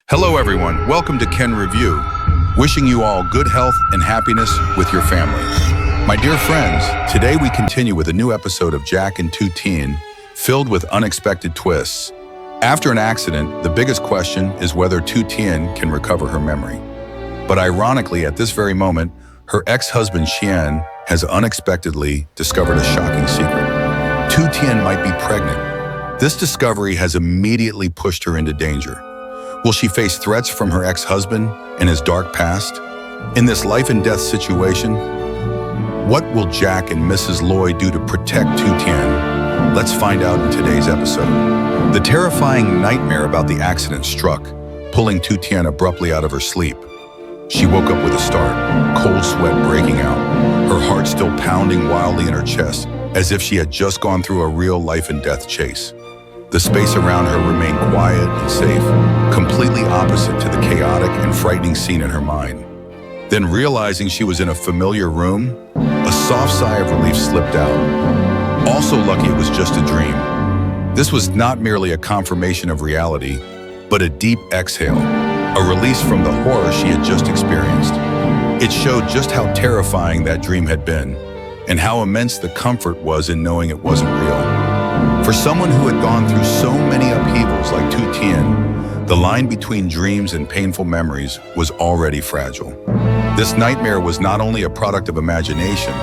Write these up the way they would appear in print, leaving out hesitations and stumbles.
Hello everyone, welcome to Ken Review. Wishing you all good health and happiness with your family. My dear friends, today we continue with a new episode of Jack and Tử Tiên, filled with unexpected twists. After an accident, the biggest question is whether Tử Tiên can recover her memory. But ironically, at this very moment, her ex-husband Chiến has unexpectedly discovered a shocking secret. Tử Tiên might be pregnant. This discovery has immediately pushed her into danger. Will she face threats from her ex-husband and his dark past? In this life and death situation, what will Jack and Mrs. Loy do to protect Tử Tiên? Let's find out in today's episode. The terrifying nightmare about the accident struck, pulling Tử Tiên abruptly out of her sleep. She woke up with a start, cold sweat breaking out, her heart still pounding wildly in her chest, as if she had just gone through a real life and death chase. The space around her remained quiet and safe, completely opposite to the chaotic and frightening scene in her mind. Then, realizing she was in a familiar room, a soft sigh of relief slipped out. Also lucky it was just a dream. This was not merely a confirmation of reality, but a deep exhale, a release from the horror she had just experienced. It showed just how terrifying that dream had been, and how immense the comfort was in knowing it wasn't real. For someone who had gone through so many upheavals like Tử Tiên, the line between dreams and painful memories was already fragile. This nightmare was not only a product of imagination,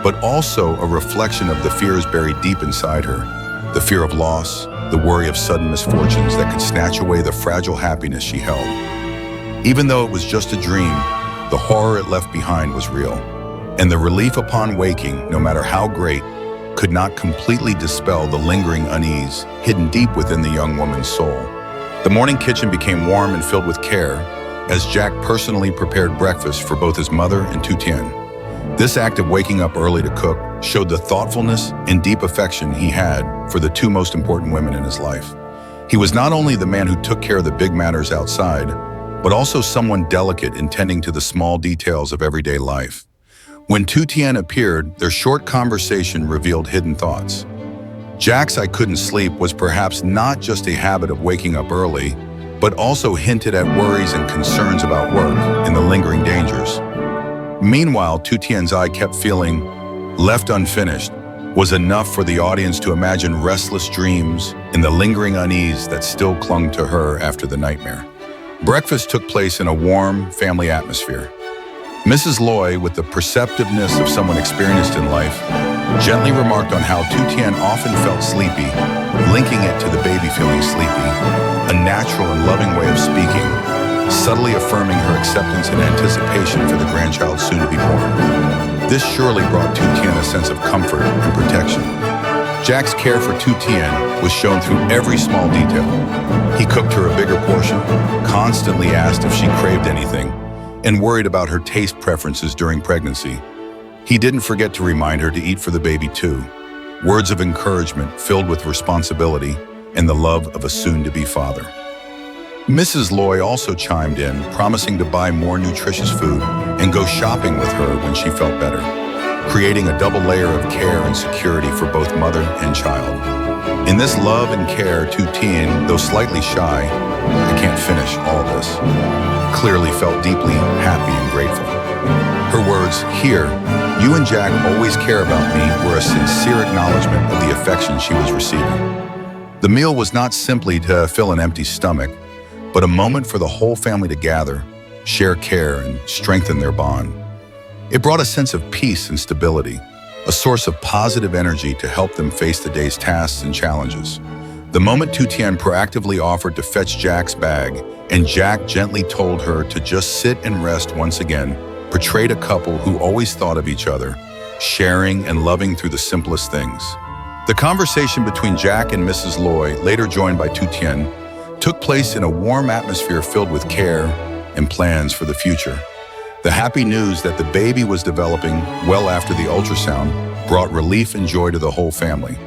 but also a reflection of the fears buried deep inside her. The fear of loss, the worry of sudden misfortunes that could snatch away the fragile happiness she held. Even though it was just a dream, the horror it left behind was real. And the relief upon waking, no matter how great, could not completely dispel the lingering unease hidden deep within the young woman's soul. The morning kitchen became warm and filled with care as Jack personally prepared breakfast for both his mother and Tử Tiên. This act of waking up early to cook showed the thoughtfulness and deep affection he had for the two most important women in his life. He was not only the man who took care of the big matters outside, but also someone delicate in tending to the small details of everyday life. When Tử Tiên appeared, their short conversation revealed hidden thoughts. Jack's "I couldn't sleep" was perhaps not just a habit of waking up early, but also hinted at worries and concerns about work and the lingering dangers. Meanwhile, Tử Tien's "I kept feeling left unfinished" was enough for the audience to imagine restless dreams and the lingering unease that still clung to her after the nightmare. Breakfast took place in a warm, family atmosphere. Mrs. Loy, with the perceptiveness of someone experienced in life, gently remarked on how Tử Tiên often felt sleepy, linking it to the baby feeling sleepy, a natural and loving way of speaking, subtly affirming her acceptance and anticipation for the grandchild soon to be born. This surely brought Tử Tiên a sense of comfort and protection. Jack's care for Tử Tiên was shown through every small detail. He cooked her a bigger portion, constantly asked if she craved anything, and worried about her taste preferences during pregnancy. He didn't forget to remind her to eat for the baby too. Words of encouragement filled with responsibility and the love of a soon-to-be father. Mrs. Loy also chimed in, promising to buy more nutritious food and go shopping with her when she felt better, creating a double layer of care and security for both mother and child. In this love and care, Tử Tiên, though slightly shy, I can't finish all this, clearly felt deeply happy and grateful. Her words, "Here, you and Jack always care about me," were a sincere acknowledgement of the affection she was receiving. The meal was not simply to fill an empty stomach, but a moment for the whole family to gather, share care, and strengthen their bond. It brought a sense of peace and stability, a source of positive energy to help them face the day's tasks and challenges. The moment Tử Tiên proactively offered to fetch Jack's bag, and Jack gently told her to just sit and rest once again, portrayed a couple who always thought of each other, sharing and loving through the simplest things. The conversation between Jack and Mrs. Loy, later joined by Tử Tiên, took place in a warm atmosphere filled with care and plans for the future. The happy news that the baby was developing well after the ultrasound brought relief and joy to the whole family.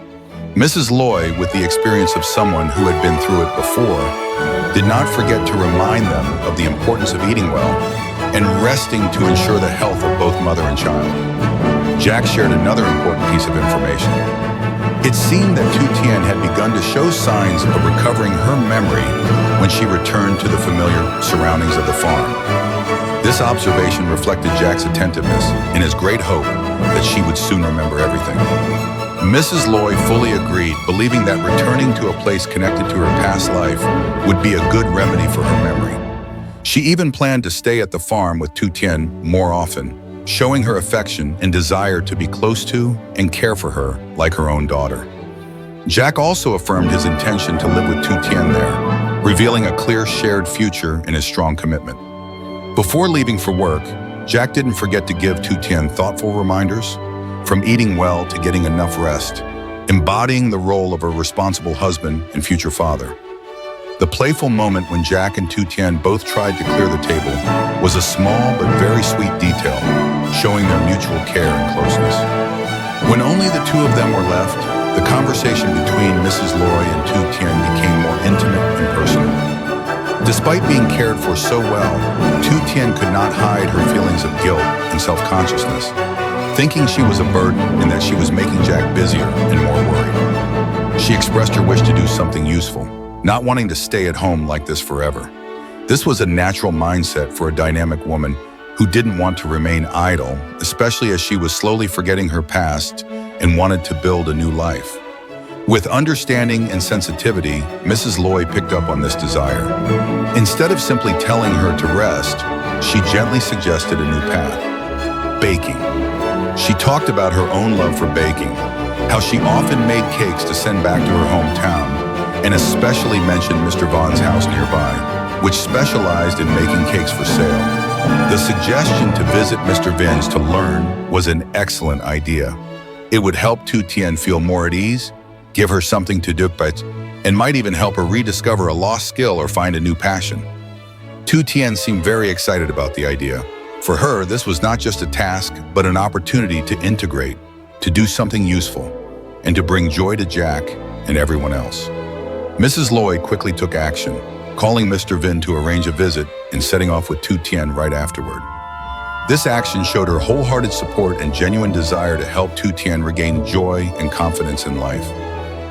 Mrs. Loy, with the experience of someone who had been through it before, did not forget to remind them of the importance of eating well and resting to ensure the health of both mother and child. Jack shared another important piece of information. It seemed that Tu Tien had begun to show signs of recovering her memory when she returned to the familiar surroundings of the farm. This observation reflected Jack's attentiveness and his great hope that she would soon remember everything. Mrs. Loy fully agreed, believing that returning to a place connected to her past life would be a good remedy for her memory. She even planned to stay at the farm with Tu Tien more often, showing her affection and desire to be close to and care for her like her own daughter. Jack also affirmed his intention to live with Tu Tien there, revealing a clear shared future and his strong commitment. Before leaving for work, Jack didn't forget to give Tu Tien thoughtful reminders, from eating well to getting enough rest, embodying the role of a responsible husband and future father. The playful moment when Jack and Tu Tien both tried to clear the table was a small but very sweet detail, showing their mutual care and closeness. When only the two of them were left, the conversation between Mrs. Loy and Tu Tien became more intimate and personal. Despite being cared for so well, Tu Tien could not hide her feelings of guilt and self-consciousness, thinking she was a burden and that she was making Jack busier and more worried. She expressed her wish to do something useful, not wanting to stay at home like this forever. This was a natural mindset for a dynamic woman who didn't want to remain idle, especially as she was slowly forgetting her past and wanted to build a new life. With understanding and sensitivity, Mrs. Loy picked up on this desire. Instead of simply telling her to rest, she gently suggested a new path: baking. She talked about her own love for baking, how she often made cakes to send back to her hometown, and especially mentioned Mr. Vaughn's house nearby, which specialized in making cakes for sale. The suggestion to visit Mr. Vin's to learn was an excellent idea. It would help Tu Tien feel more at ease, give her something to do, and might even help her rediscover a lost skill or find a new passion. Tu Tien seemed very excited about the idea. For her, this was not just a task, but an opportunity to integrate, to do something useful, and to bring joy to Jack and everyone else. Mrs. Loy quickly took action, calling Mr. Vin to arrange a visit and setting off with Tu Tien right afterward. This action showed her wholehearted support and genuine desire to help Tu Tien regain joy and confidence in life.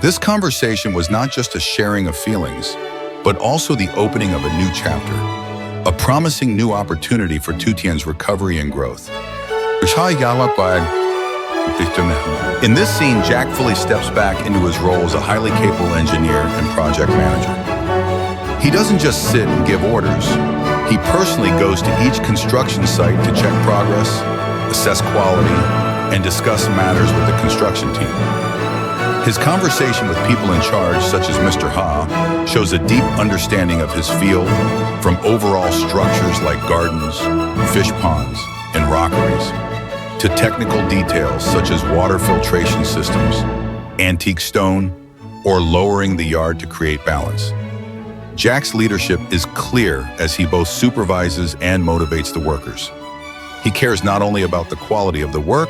This conversation was not just a sharing of feelings, but also the opening of a new chapter, a promising new opportunity for Tu Tien's recovery and growth. In this scene, Jack fully steps back into his role as a highly capable engineer and project manager. He doesn't just sit and give orders. He personally goes to each construction site to check progress, assess quality, and discuss matters with the construction team. His conversation with people in charge, such as Mr. Ha, shows a deep understanding of his field, from overall structures like gardens, fish ponds, and rockeries, to technical details such as water filtration systems, antique stone, or lowering the yard to create balance. Jack's leadership is clear as he both supervises and motivates the workers. He cares not only about the quality of the work,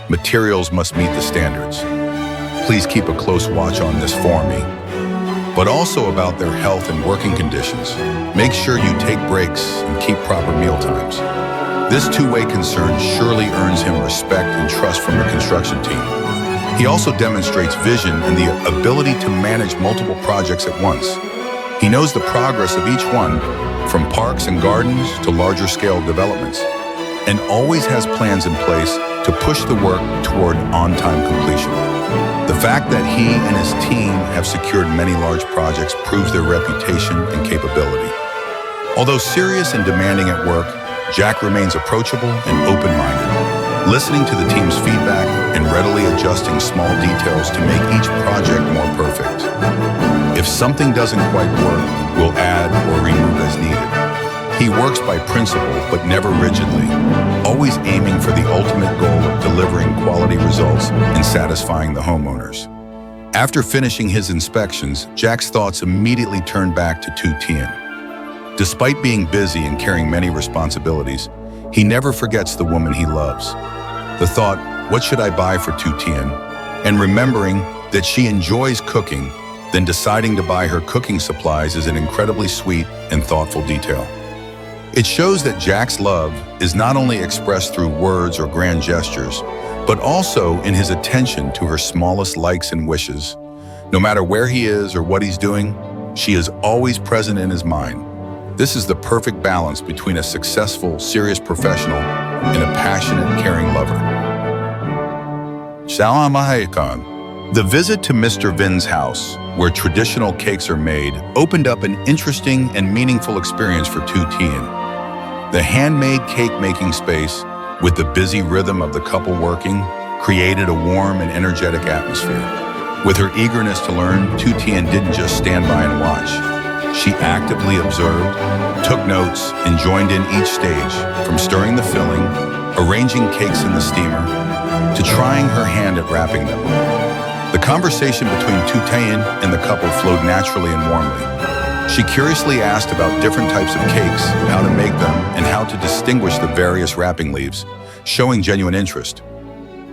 materials must meet the standards. Please keep a close watch on this for me, but also about their health and working conditions. Make sure you take breaks and keep proper meal times. This two-way concern surely earns him respect and trust from the construction team. He also demonstrates vision and the ability to manage multiple projects at once. He knows the progress of each one, from parks and gardens to larger-scale developments, and always has plans in place to push the work toward on-time completion. The fact that he and his team have secured many large projects proves their reputation and capability. Although serious and demanding at work, Jack remains approachable and open-minded, listening to the team's feedback and readily adjusting small details to make each project more perfect. If something doesn't quite work, we'll add or remove as needed. He works by principle, but never rigidly, always aiming for the ultimate goal of delivering quality results and satisfying the homeowners. After finishing his inspections, Jack's thoughts immediately turned back to Tu Tien. Despite being busy and carrying many responsibilities, he never forgets the woman he loves. The thought, what should I buy for Tu Tien? And remembering that she enjoys cooking, then deciding to buy her cooking supplies is an incredibly sweet and thoughtful detail. It shows that Jack's love is not only expressed through words or grand gestures, but also in his attention to her smallest likes and wishes. No matter where he is or what he's doing, she is always present in his mind. This is the perfect balance between a successful, serious professional and a passionate, caring lover. Salam alaikum. The visit to Mr. Vin's house, where traditional cakes are made, opened up an interesting and meaningful experience for Tử Tiên. The handmade cake-making space, with the busy rhythm of the couple working, created a warm and energetic atmosphere. With her eagerness to learn, Tử Tiên didn't just stand by and watch. She actively observed, took notes, and joined in each stage, from stirring the filling, arranging cakes in the steamer, to trying her hand at wrapping them. The conversation between Tử Tiên and the couple flowed naturally and warmly. She curiously asked about different types of cakes, how to make them, and how to distinguish the various wrapping leaves, showing genuine interest.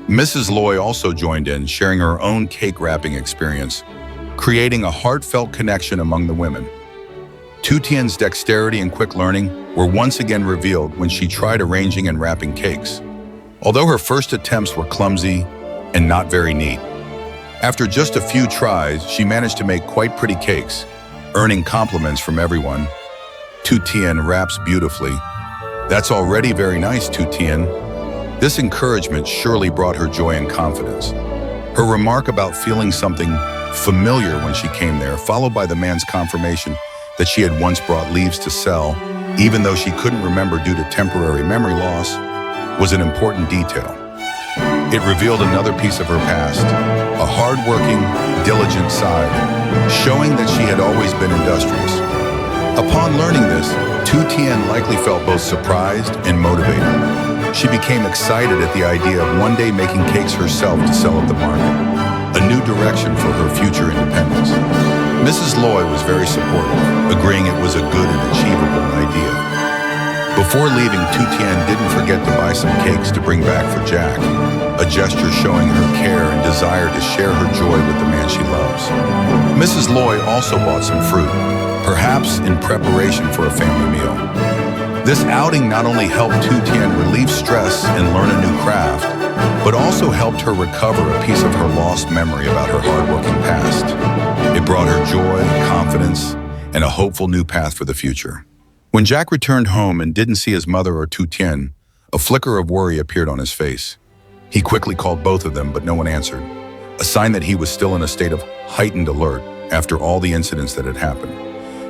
Mrs. Loy also joined in, sharing her own cake wrapping experience, creating a heartfelt connection among the women. Tử Tien's dexterity and quick learning were once again revealed when she tried arranging and wrapping cakes. Although her first attempts were clumsy and not very neat, after just a few tries, she managed to make quite pretty cakes, earning compliments from everyone. Tử Tiên wraps beautifully. That's already very nice, Tử Tiên. This encouragement surely brought her joy and confidence. Her remark about feeling something familiar when she came there, followed by the man's confirmation that she had once brought leaves to sell, even though she couldn't remember due to temporary memory loss, was an important detail. It revealed another piece of her past, a hard-working, diligent side, showing that she had always been industrious. Upon learning this, Tử Tiên likely felt both surprised and motivated. She became excited at the idea of one day making cakes herself to sell at the market, a new direction for her future independence. Mrs. Loy was very supportive, agreeing it was a good and achievable idea. Before leaving, Tử Tiên didn't forget to buy some cakes to bring back for Jack, a gesture showing her care and desire to share her joy with the man she loves. Mrs. Loy also bought some fruit, perhaps in preparation for a family meal. This outing not only helped Tử Tiên relieve stress and learn a new craft, but also helped her recover a piece of her lost memory about her hardworking past. It brought her joy, confidence, and a hopeful new path for the future. When Jack returned home and didn't see his mother or Tử Tiên, a flicker of worry appeared on his face. He quickly called both of them, but no one answered, a sign that he was still in a state of heightened alert after all the incidents that had happened.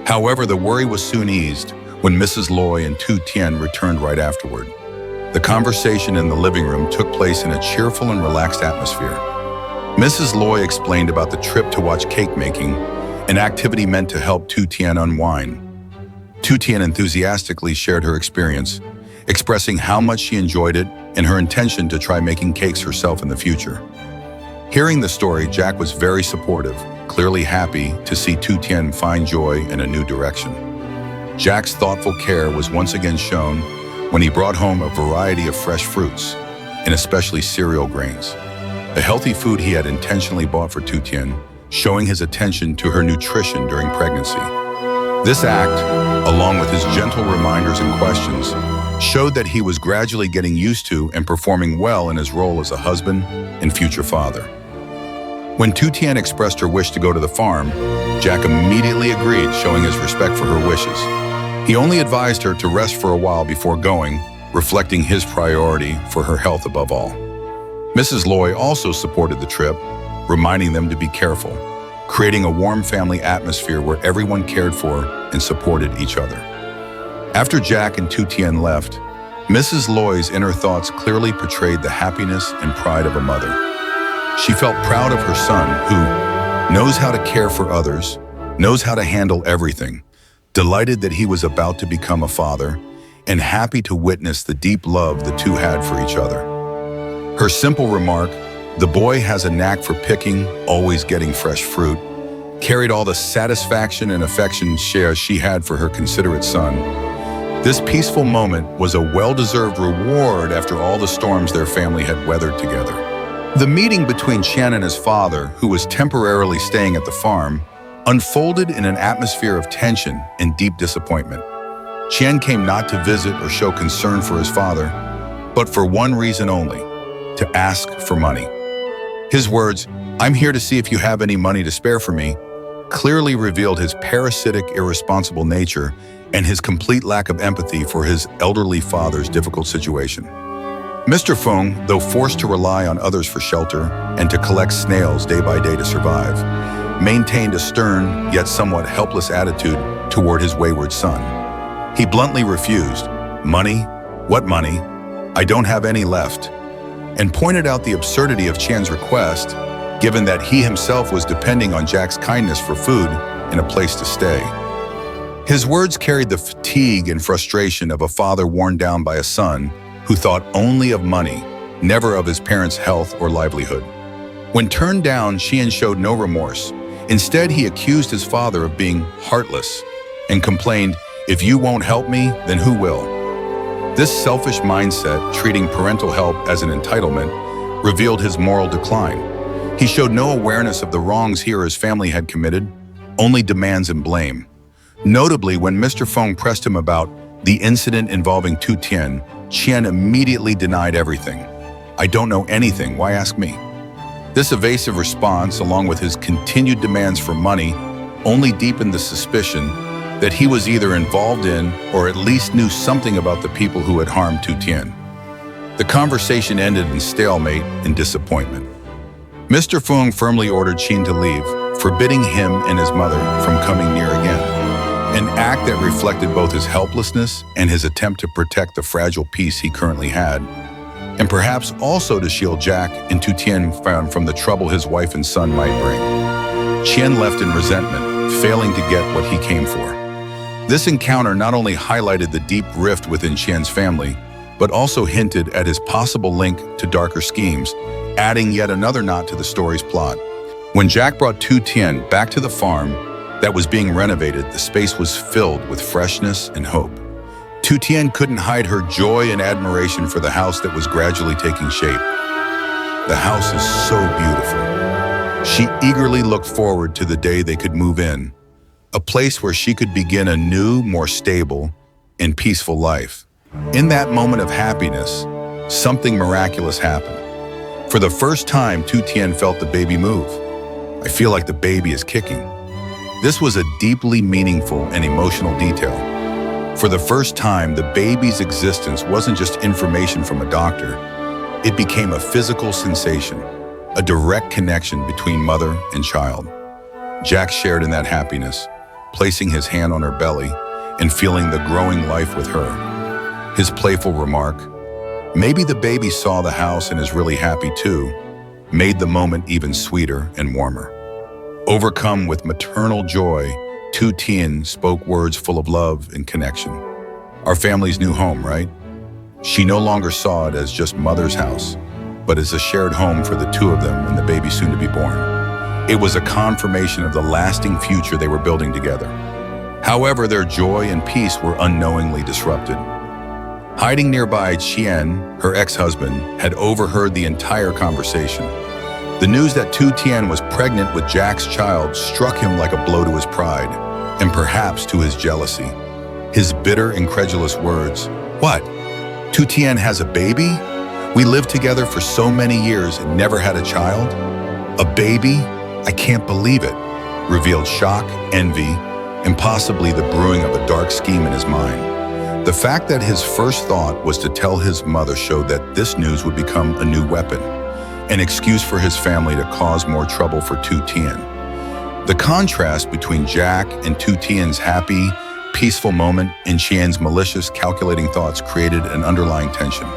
However, the worry was soon eased when Mrs. Loy and Tử Tiên returned right afterward. The conversation in the living room took place in a cheerful and relaxed atmosphere. Mrs. Loy explained about the trip to watch cake making, an activity meant to help Tử Tiên unwind. Tử Tiên enthusiastically shared her experience, expressing how much she enjoyed it and her intention to try making cakes herself in the future. Hearing the story, Jack was very supportive, clearly happy to see Tử Tiên find joy in a new direction. Jack's thoughtful care was once again shown when he brought home a variety of fresh fruits, and especially cereal grains, a healthy food he had intentionally bought for Tử Tiên, showing his attention to her nutrition during pregnancy. This act, along with his gentle reminders and questions, showed that he was gradually getting used to and performing well in his role as a husband and future father. When Tử Tiên expressed her wish to go to the farm, Jack immediately agreed, showing his respect for her wishes. He only advised her to rest for a while before going, reflecting his priority for her health above all. Mrs. Loy also supported the trip, reminding them to be careful, creating a warm family atmosphere where everyone cared for and supported each other. After Jack and Tử Tiên left, Mrs. Loy's inner thoughts clearly portrayed the happiness and pride of a mother. She felt proud of her son, who knows how to care for others, knows how to handle everything, delighted that he was about to become a father, and happy to witness the deep love the two had for each other. Her simple remark, "The boy has a knack for picking, always getting fresh fruit," carried all the satisfaction and affection she had for her considerate son. This peaceful moment was a well-deserved reward after all the storms their family had weathered together. The meeting between Chiến and his father, who was temporarily staying at the farm, unfolded in an atmosphere of tension and deep disappointment. Chiến came not to visit or show concern for his father, but for one reason only: to ask for money. His words, "I'm here to see if you have any money to spare for me," clearly revealed his parasitic, irresponsible nature and his complete lack of empathy for his elderly father's difficult situation. Mr. Fung, though forced to rely on others for shelter and to collect snails day by day to survive, maintained a stern yet somewhat helpless attitude toward his wayward son. He bluntly refused, "Money? What money? I don't have any left," and pointed out the absurdity of Chan's request, given that he himself was depending on Jack's kindness for food and a place to stay. His words carried the fatigue and frustration of a father worn down by a son who thought only of money, never of his parents' health or livelihood. When turned down, Chien showed no remorse. Instead, he accused his father of being heartless and complained, "If you won't help me, then who will?" This selfish mindset, treating parental help as an entitlement, revealed his moral decline. He showed no awareness of the wrongs he or his family had committed, only demands and blame. Notably, when Mr. Fung pressed him about the incident involving Tu Tien, Chien immediately denied everything. "I don't know anything, why ask me?" This evasive response, along with his continued demands for money, only deepened the suspicion that he was either involved in or at least knew something about the people who had harmed Tu Tien. The conversation ended in stalemate and disappointment. Mr. Fung firmly ordered Chien to leave, forbidding him and his mother from coming near again, an act that reflected both his helplessness and his attempt to protect the fragile peace he currently had, and perhaps also to shield Jack and Tu Tien from the trouble his wife and son might bring. Chien left in resentment, failing to get what he came for. This encounter not only highlighted the deep rift within Chien's family, but also hinted at his possible link to darker schemes, adding yet another knot to the story's plot. When Jack brought Tu Tien back to the farm that was being renovated, the space was filled with freshness and hope. Tu Tien couldn't hide her joy and admiration for the house that was gradually taking shape. "The house is so beautiful." She eagerly looked forward to the day they could move in, a place where she could begin a new, more stable, and peaceful life. In that moment of happiness, something miraculous happened. For the first time, Tu Tien felt the baby move. "I feel like the baby is kicking." This was a deeply meaningful and emotional detail. For the first time, the baby's existence wasn't just information from a doctor. It became a physical sensation, a direct connection between mother and child. Jack shared in that happiness, placing his hand on her belly and feeling the growing life with her. His playful remark, "Maybe the baby saw the house and is really happy too," made the moment even sweeter and warmer. Overcome with maternal joy, Tu Tien spoke words full of love and connection. Our family's new home, right? She no longer saw it as just mother's house, but as a shared home for the two of them and the baby soon to be born. It was a confirmation of the lasting future they were building together. However, their joy and peace were unknowingly disrupted. Hiding nearby, Chien, her ex-husband, had overheard the entire conversation. The news that Tu Tien was pregnant with Jack's child struck him like a blow to his pride, and perhaps to his jealousy. His bitter, incredulous words, "What? Tu Tien has a baby? We lived together for so many years and never had a child? A baby? I can't believe it," revealed shock, envy, and possibly the brewing of a dark scheme in his mind. The fact that his first thought was to tell his mother showed that this news would become a new weapon, an excuse for his family to cause more trouble for Tu Tien. The contrast between Jack and Tu Tien's happy, peaceful moment and Chien's malicious, calculating thoughts created an underlying tension.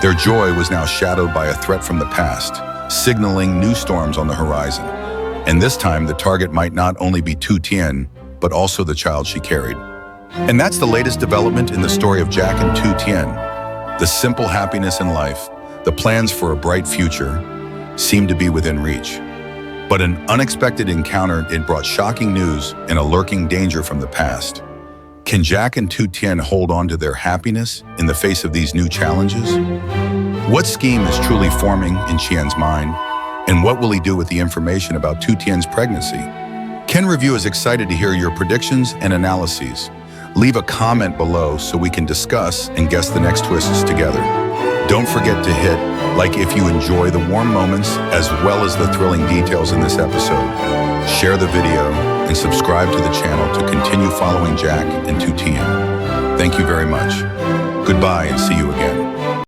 Their joy was now shadowed by a threat from the past, signaling new storms on the horizon. And this time, the target might not only be Tu Tien, but also the child she carried. And that's the latest development in the story of Jack and Tu Tien. The simple happiness in life, the plans for a bright future, seemed to be within reach. But an unexpected encounter, it brought shocking news and a lurking danger from the past. Can Jack and Tu Tien hold on to their happiness in the face of these new challenges? What scheme is truly forming in Chien's mind? And what will he do with the information about Tu Tien's pregnancy? Ken Review is excited to hear your predictions and analyses. Leave a comment below so we can discuss and guess the next twists together. Don't forget to hit Like if you enjoy the warm moments as well as the thrilling details in this episode, share the video and subscribe to the channel to continue following Jack and Tử Tiên. Thank you very much. Goodbye and see you again.